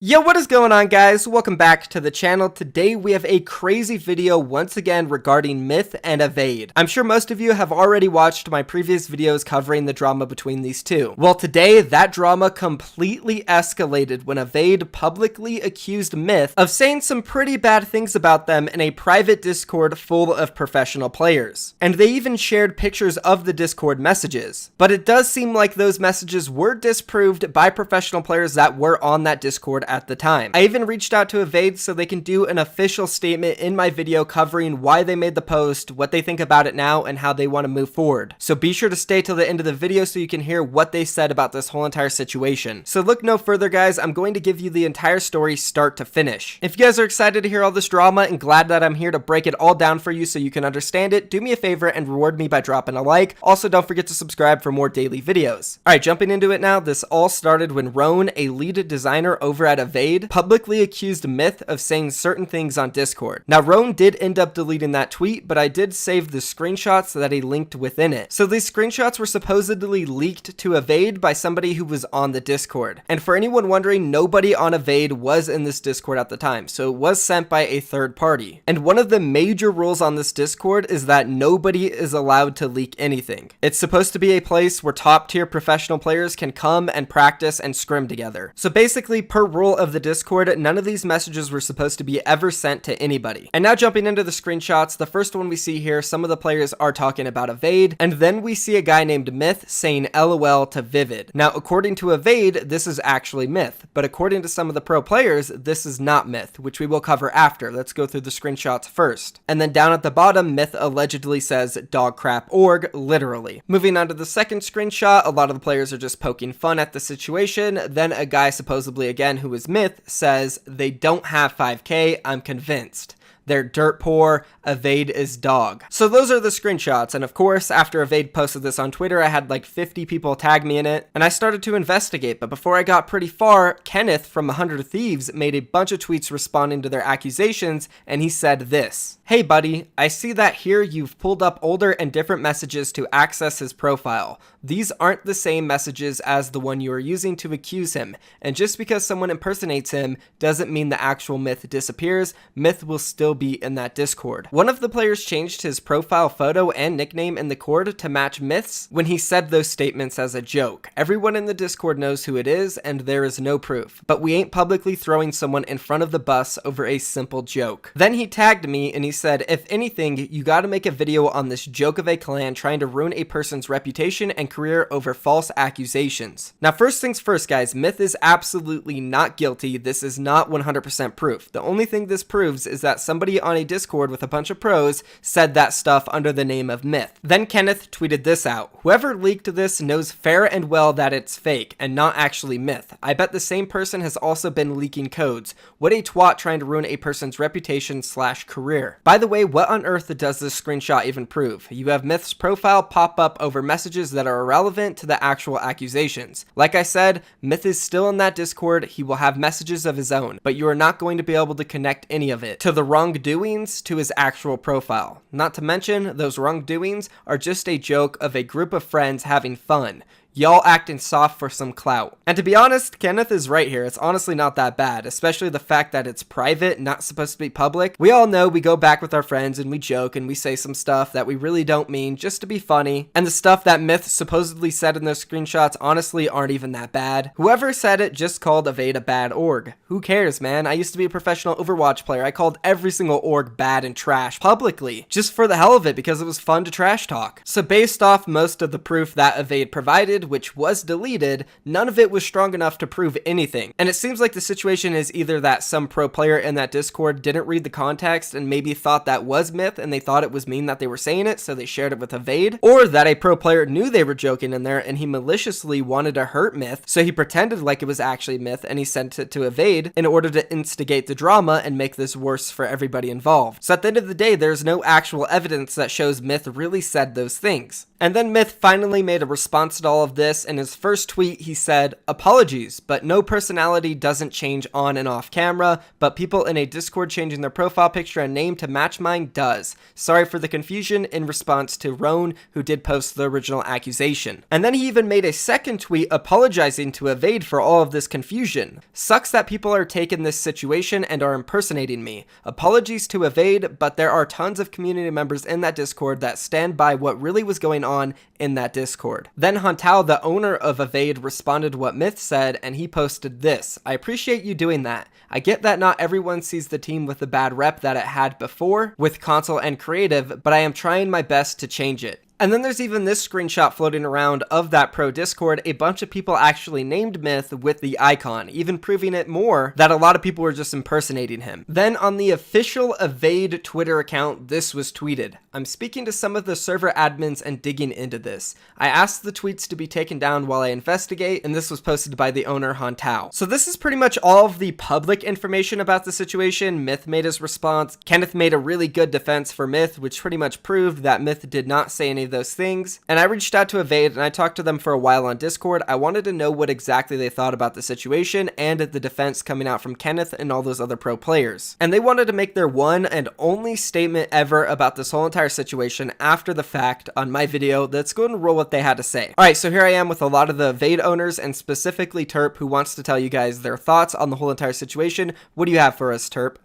Yo, what is going on, guys? Welcome back to the channel. Today we have a crazy video once again regarding Myth and Evade. I'm sure most of you have already watched my previous videos covering the drama between these two. Well, today that drama completely escalated when Evade publicly accused Myth of saying some pretty bad things about them in a private Discord full of professional players. And they even shared pictures of the Discord messages. But it does seem like those messages were disproved by professional players that were on that Discord at the time. I even reached out to Evade so they can do an official statement in my video covering why they made the post, what they think about it now, and how they want to move forward. So be sure to stay till the end of the video so you can hear what they said about this whole entire situation. So look no further, guys. I'm going to give you the entire story start to finish. If you guys are excited to hear all this drama and glad that I'm here to break it all down for you so you can understand it, do me a favor and reward me by dropping a like. Also, don't forget to subscribe for more daily videos. Alright, jumping into it now, this all started when Roan, a lead designer over at Evade, publicly accused Myth of saying certain things on Discord. Now, Roan did end up deleting that tweet, but I did save the screenshots that he linked within it. So these screenshots were supposedly leaked to Evade by somebody who was on the Discord. And for anyone wondering, nobody on Evade was in this Discord at the time, so it was sent by a third party. And one of the major rules on this Discord is that nobody is allowed to leak anything. It's supposed to be a place where top tier professional players can come and practice and scrim together. So basically, per rule of the Discord, none of these messages were supposed to be ever sent to anybody. And now jumping into the screenshots, the first one we see here, some of the players are talking about Evade, and then we see a guy named Myth saying LOL to Vivid. Now, according to Evade, this is actually Myth, but according to some of the pro players, this is not Myth, which we will cover after. Let's go through the screenshots first. And then down at the bottom, Myth allegedly says dogcrap.org, literally. Moving on to the second screenshot, a lot of the players are just poking fun at the situation. Then a guy supposedly again who is Myth says they don't have 5k, I'm convinced. They're dirt poor, Evade is dog. So those are the screenshots, and of course, after Evade posted this on Twitter, I had like 50 people tag me in it, and I started to investigate, but before I got pretty far, Kenneth from 100 Thieves made a bunch of tweets responding to their accusations, and he said this: "Hey buddy, I see that here you've pulled up older and different messages to access his profile. These aren't the same messages as the one you are using to accuse him, and just because someone impersonates him doesn't mean the actual Myth disappears. Myth will still be in that Discord." One of the players changed his profile photo and nickname in the Cord to match Myth's when he said those statements as a joke. Everyone in the Discord knows who it is, and there is no proof, but we ain't publicly throwing someone in front of the bus over a simple joke. Then he tagged me and he said, "If anything, you gotta make a video on this joke of a clan trying to ruin a person's reputation and career over false accusations." Now, first things first, guys, Myth is absolutely not guilty. This is not 100% proof. The only thing this proves is that somebody on a Discord with a bunch of pros said that stuff under the name of Myth. Then Kenneth tweeted this out: "Whoever leaked this knows fair and well that it's fake and not actually Myth. I bet the same person has also been leaking codes. What a twat trying to ruin a person's reputation / career." By the way, what on earth does this screenshot even prove? You have Myth's profile pop up over messages that are irrelevant to the actual accusations. Like I said, Myth is still in that Discord. He will have messages of his own, but you are not going to be able to connect any of it to the wrongdoings to his actual profile. Not to mention, those wrongdoings are just a joke of a group of friends having fun. Y'all acting soft for some clout. And to be honest, Kenneth is right here. It's honestly not that bad, especially the fact that it's private, not supposed to be public. We all know we go back with our friends and we joke and we say some stuff that we really don't mean just to be funny. And the stuff that Myth supposedly said in those screenshots honestly aren't even that bad. Whoever said it just called Evade a bad org. Who cares, man? I used to be a professional Overwatch player. I called every single org bad and trash publicly, just for the hell of it, because it was fun to trash talk. So based off most of the proof that Evade provided, which was deleted, none of it was strong enough to prove anything. And it seems like the situation is either that some pro player in that Discord didn't read the context and maybe thought that was Myth and they thought it was mean that they were saying it, so they shared it with Evade, or that a pro player knew they were joking in there and he maliciously wanted to hurt Myth, so he pretended like it was actually Myth and he sent it to Evade in order to instigate the drama and make this worse for everybody involved. So at the end of the day, there's no actual evidence that shows Myth really said those things. And then Myth finally made a response to all of this. In his first tweet, he said, "Apologies, but no personality doesn't change on and off camera, but people in a Discord changing their profile picture and name to match mine does. Sorry for the confusion," in response to Roan, who did post the original accusation. And then he even made a second tweet apologizing to Evade for all of this confusion. "Sucks that people are taking this situation and are impersonating me. Apologies to Evade, but there are tons of community members in that Discord that stand by what really was going on in that Discord." Then Huntao, the owner of Evade, responded to what Myth said, and he posted this: "I appreciate you doing that. I get that not everyone sees the team with the bad rep that it had before with console and creative, but I am trying my best to change it." And then there's even this screenshot floating around of that pro Discord. A bunch of people actually named Myth with the icon, even proving it more that a lot of people were just impersonating him. Then on the official Evade Twitter account, this was tweeted: "I'm speaking to some of the server admins and digging into this. I asked the tweets to be taken down while I investigate," and this was posted by the owner Huntao. So this is pretty much all of the public information about the situation. Myth made his response. Kenneth made a really good defense for Myth, which pretty much proved that Myth did not say any of those things. And I reached out to Evade and I talked to them for a while on Discord. I wanted to know what exactly they thought about the situation and the defense coming out from Kenneth and all those other pro players. And they wanted to make their one and only statement ever about this whole entire situation after the fact on my video. Let's go and roll what they had to say. Alright, so here I am with a lot of the Evade owners and specifically Terp, who wants to tell you guys their thoughts on the whole entire situation. What do you have for us, Terp?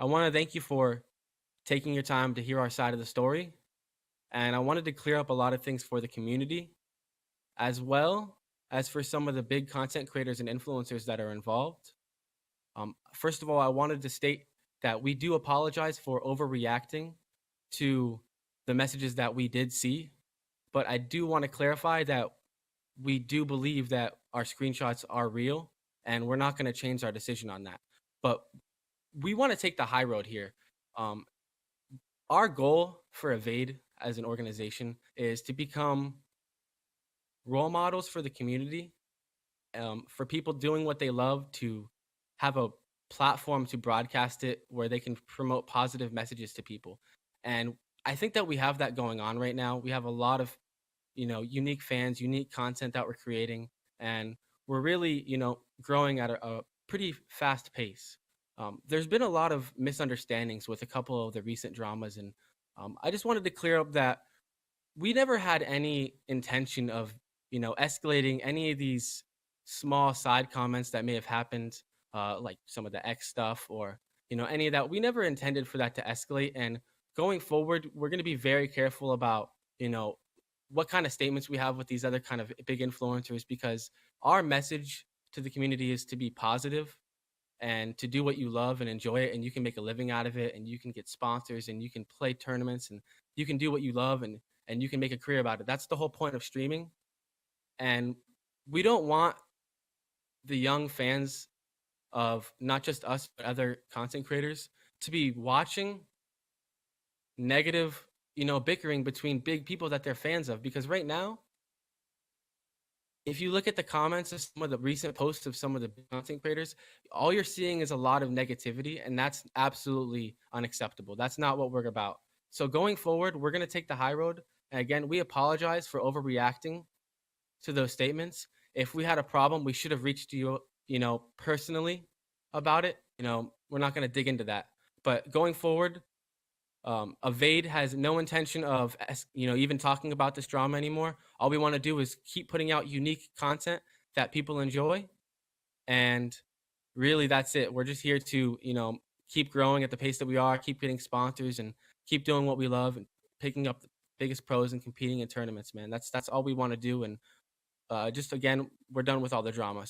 I want to thank you for taking your time to hear our side of the story. And I wanted to clear up a lot of things for the community, as well as for some of the big content creators and influencers that are involved. First of all, I wanted to state that we do apologize for overreacting to the messages that we did see. But I do want to clarify that we do believe that our screenshots are real, and we're not going to change our decision on that. But we want to take the high road here. Our goal for Evade as an organization is to become role models for the community, for people doing what they love, to have a platform to broadcast it where they can promote positive messages to people. And I think that we have that going on right now. We have a lot of, unique fans, unique content that we're creating, and we're really, growing at a pretty fast pace. There's been a lot of misunderstandings with a couple of the recent dramas, and I just wanted to clear up that we never had any intention of, escalating any of these small side comments that may have happened, like some of the X stuff or, any of that. We never intended for that to escalate. And going forward, we're going to be very careful about, what kind of statements we have with these other kind of big influencers, because our message to the community is to be positive and to do what you love and enjoy it, and you can make a living out of it, and you can get sponsors, and you can play tournaments, and you can do what you love, and you can make a career about it. That's the whole point of streaming. And we don't want the young fans of not just us but other content creators to be watching negative, bickering between big people that they're fans of. Because right now, if you look at the comments of some of the recent posts of some of the content creators, all you're seeing is a lot of negativity, and that's absolutely unacceptable. That's not what we're about. So going forward, we're going to take the high road. And again, we apologize for overreacting to those statements. If we had a problem, we should have reached you, personally about it. We're not going to dig into that. But going forward, Evade has no intention of, even talking about this drama anymore. All we want to do is keep putting out unique content that people enjoy. And really, that's it. We're just here to, keep growing at the pace that we are, keep getting sponsors, and keep doing what we love and picking up the biggest pros and competing in tournaments, man. That's all we want to do. And just, again, we're done with all the drama.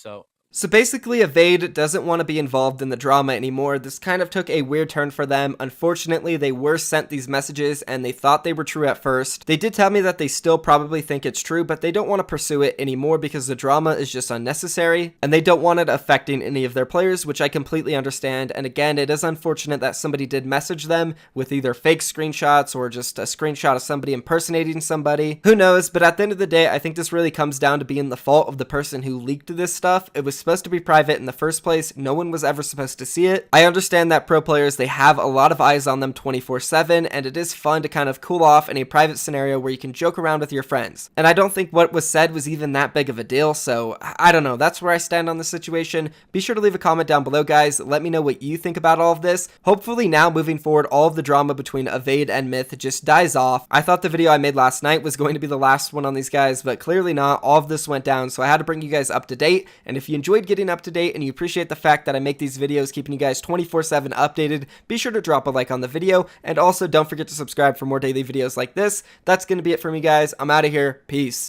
So basically, Evade doesn't want to be involved in the drama anymore. This kind of took a weird turn for them. Unfortunately, they were sent these messages and they thought they were true at first. They did tell me that they still probably think it's true, but they don't want to pursue it anymore because the drama is just unnecessary and they don't want it affecting any of their players, which I completely understand. And again, it is unfortunate that somebody did message them with either fake screenshots or just a screenshot of somebody impersonating somebody. Who knows? But at the end of the day, I think this really comes down to being the fault of the person who leaked this stuff. It was was supposed to be private in the first place. No one was ever supposed to see it. I understand that pro players, they have a lot of eyes on them 24/7, and it is fun to kind of cool off in a private scenario where you can joke around with your friends. And I don't think what was said was even that big of a deal, so I don't know. That's where I stand on the situation. Be sure to leave a comment down below, guys. Let me know what you think about all of this. Hopefully now, moving forward, all of the drama between Evade and Myth just dies off. I thought the video I made last night was going to be the last one on these guys, but clearly not. All of this went down, so I had to bring you guys up to date. And if you enjoyed getting up to date and you appreciate the fact that I make these videos keeping you guys 24/7 updated, be sure to drop a like on the video, and also don't forget to subscribe for more daily videos like this. That's going to be it for me, guys. I'm out of here. Peace.